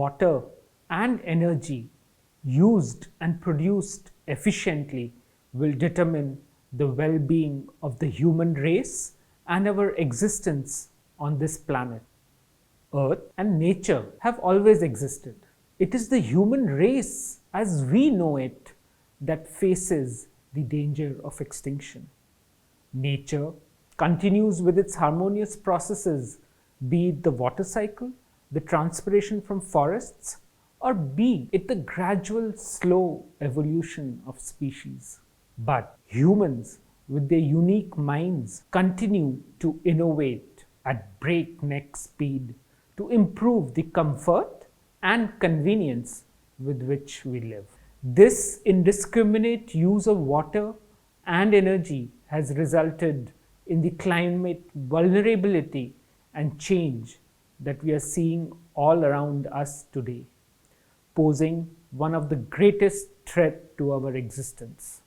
water and energy used and produced efficiently will determine the well-being of the human race and our existence on this planet. Earth and nature have always existed. It is the human race as we know it that faces the danger of extinction. Nature continues with its harmonious processes, be it the water cycle, the transpiration from forests, or be it the gradual, slow evolution of species. But humans, with their unique minds, continue to innovate at breakneck speed to improve the comfort and convenience with which we live. This indiscriminate use of water and energy has resulted in the climate vulnerability and change that we are seeing all around us today, posing one of the greatest threats to our existence.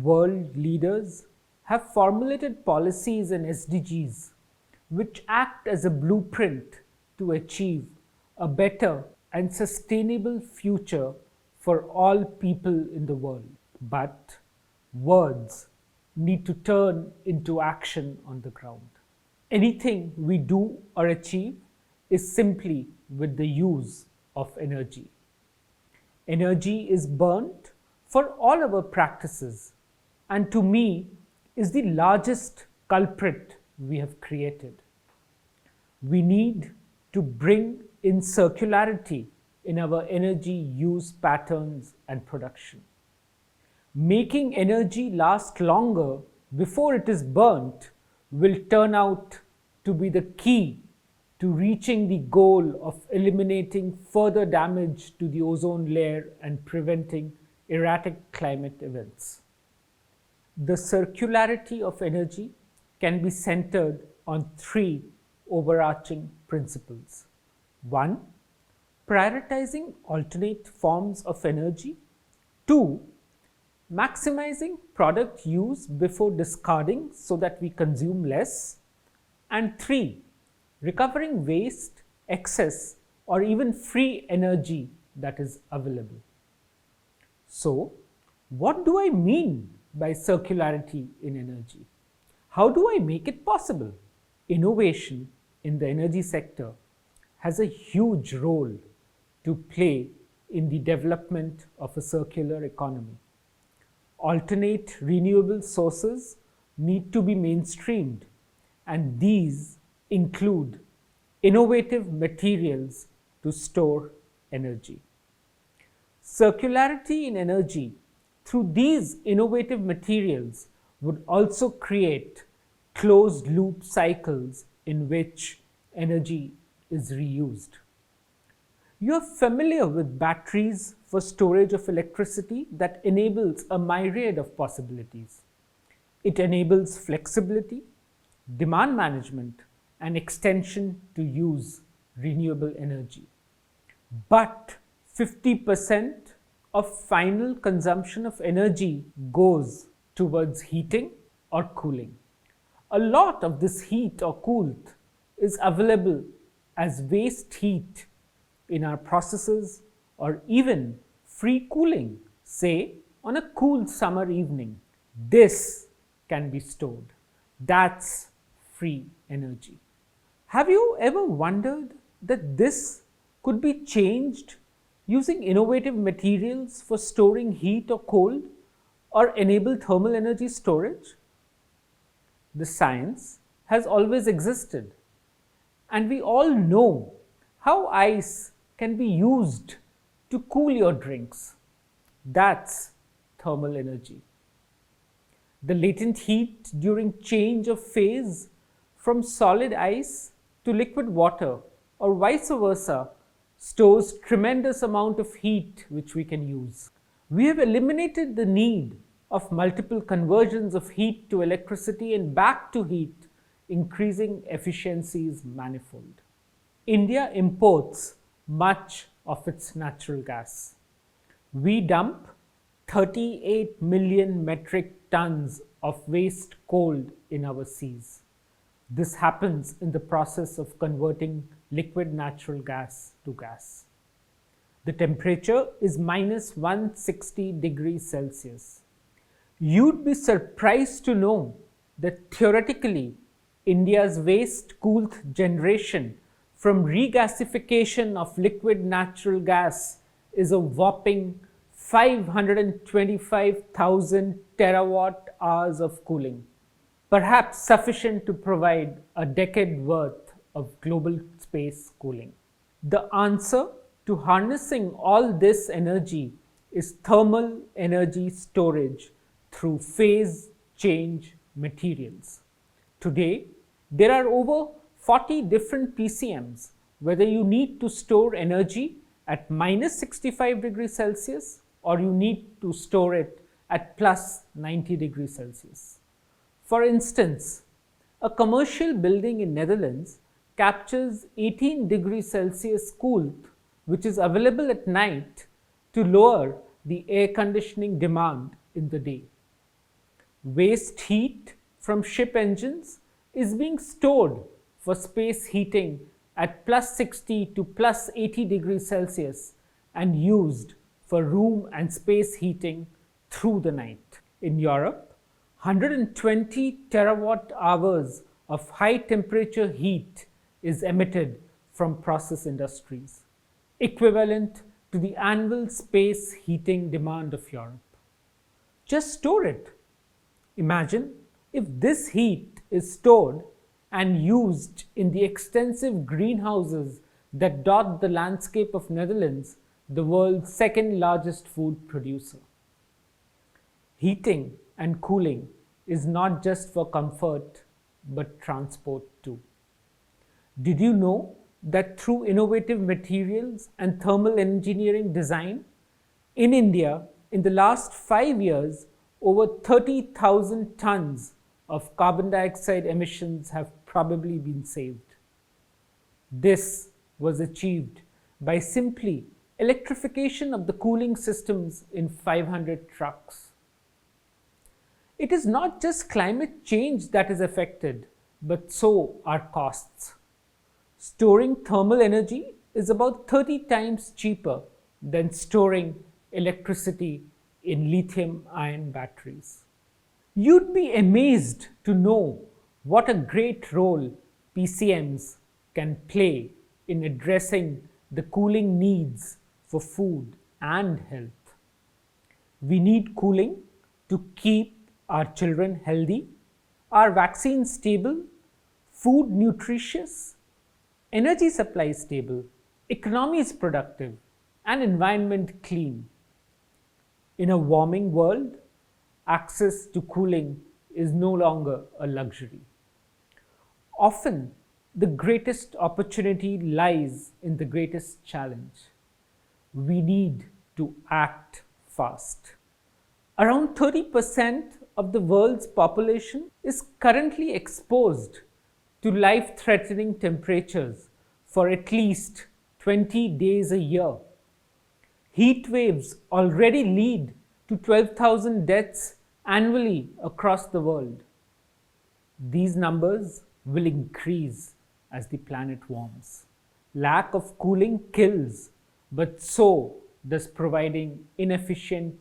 World leaders have formulated policies and SDGs which act as a blueprint to achieve a better and sustainable future for all people in the world. But words need to turn into action on the ground. Anything we do or achieve is simply with the use of energy. Energy is burnt for all our practices, and to me is the largest culprit we have created. We need to bring in circularity in our energy use patterns and production. Making energy last longer before it is burnt will turn out to be the key to reaching the goal of eliminating further damage to the ozone layer and preventing erratic climate events. The circularity of energy can be centered on three overarching principles. 1. Prioritizing alternate forms of energy. 2. Maximizing product use before discarding so that we consume less. And 3. Recovering waste, excess, or even free energy that is available. So, what do I mean by circularity in energy? How do I make it possible? Innovation in the energy sector has a huge role to play in the development of a circular economy. Alternate renewable sources need to be mainstreamed, and these include innovative materials to store energy. Circularity in energy through these innovative materials would also create closed loop cycles in which energy is reused. You are familiar with batteries for storage of electricity that enables a myriad of possibilities. It enables flexibility, demand management, and extension to use renewable energy. But 50% of final consumption of energy goes towards heating or cooling. A lot of this heat or coolth is available as waste heat in our processes or even free cooling, say on a cool summer evening. This can be stored. That's free energy. Have you ever wondered that this could be changed using innovative materials for storing heat or cold or enable thermal energy storage? The science has always existed, and we all know how ice can be used to cool your drinks. That's thermal energy. The latent heat during change of phase from solid ice to liquid water or vice versa stores tremendous amount of heat which we can use. We have eliminated the need of multiple conversions of heat to electricity and back to heat, increasing efficiencies manifold. India imports much of its natural gas. We dump 38 million metric tons of waste coal in our seas. This happens in the process of converting liquid natural gas to gas. The temperature is minus 160 degrees Celsius. You'd be surprised to know that theoretically, India's waste coolth generation from regasification of liquid natural gas is a whopping 525,000 terawatt hours of cooling, perhaps sufficient to provide a decade worth of global space cooling. The answer to harnessing all this energy is thermal energy storage through phase change materials. Today, there are over 40 different PCMs, whether you need to store energy at minus 65 degrees Celsius or you need to store it at plus 90 degrees Celsius. For instance, a commercial building in Netherlands captures 18 degrees Celsius coolth, which is available at night to lower the air conditioning demand in the day. Waste heat from ship engines is being stored for space heating at plus 60 to plus 80 degrees Celsius and used for room and space heating through the night. In Europe, 120 terawatt hours of high temperature heat is emitted from process industries, equivalent to the annual space heating demand of Europe. Just store it. Imagine if this heat is stored and used in the extensive greenhouses that dot the landscape of Netherlands, the world's second largest food producer. Heating and cooling is not just for comfort, but transport too. Did you know that through innovative materials and thermal engineering design, in India, in the last 5 years, over 30,000 tons of carbon dioxide emissions have probably been saved. This was achieved by simply electrification of the cooling systems in 500 trucks. It is not just climate change that is affected, but so are costs. Storing thermal energy is about 30 times cheaper than storing electricity in lithium-ion batteries. You'd be amazed to know what a great role PCMs can play in addressing the cooling needs for food and health. We need cooling to keep our children healthy, our vaccines stable, food nutritious, energy supply stable, economies productive, and environment clean. In a warming world, access to cooling is no longer a luxury. Often, the greatest opportunity lies in the greatest challenge. We need to act fast. Around 30% of the world's population is currently exposed to life-threatening temperatures for at least 20 days a year. Heat waves already lead to 12,000 deaths annually across the world. These numbers will increase as the planet warms. Lack of cooling kills, but so does providing inefficient,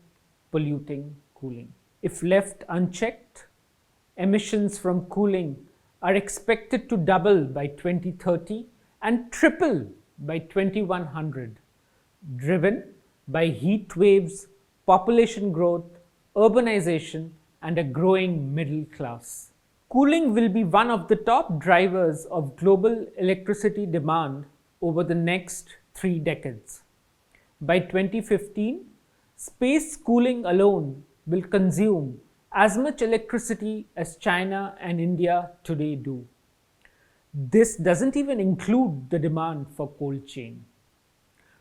polluting cooling. If left unchecked, emissions from cooling are expected to double by 2030 and triple by 2100, driven by heat waves, population growth, urbanization, and a growing middle class. Cooling will be one of the top drivers of global electricity demand over the next 3 decades. By 2015, space cooling alone will consume as much electricity as China and India today do. This doesn't even include the demand for cold chain.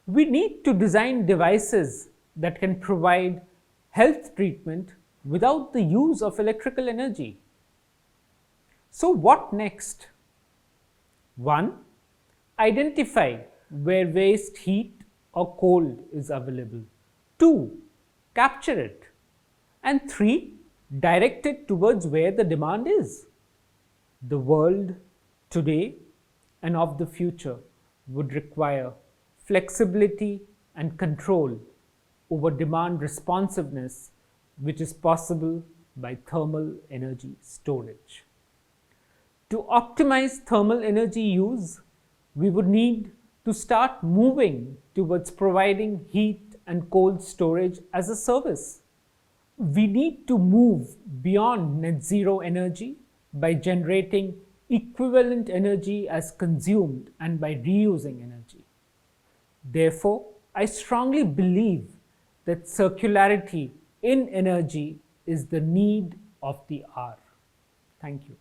We need to design devices that can provide health treatment without the use of electrical energy. So what next? 1. Identify where waste heat or cold is available. 2. Capture it. And 3. Direct it towards where the demand is. The world today and of the future would require flexibility, and control over demand responsiveness, which is possible by thermal energy storage. To optimize thermal energy use, we would need to start moving towards providing heat and cold storage as a service. We need to move beyond net zero energy by generating equivalent energy as consumed and by reusing energy. Therefore, I strongly believe that circularity in energy is the need of the hour. Thank you.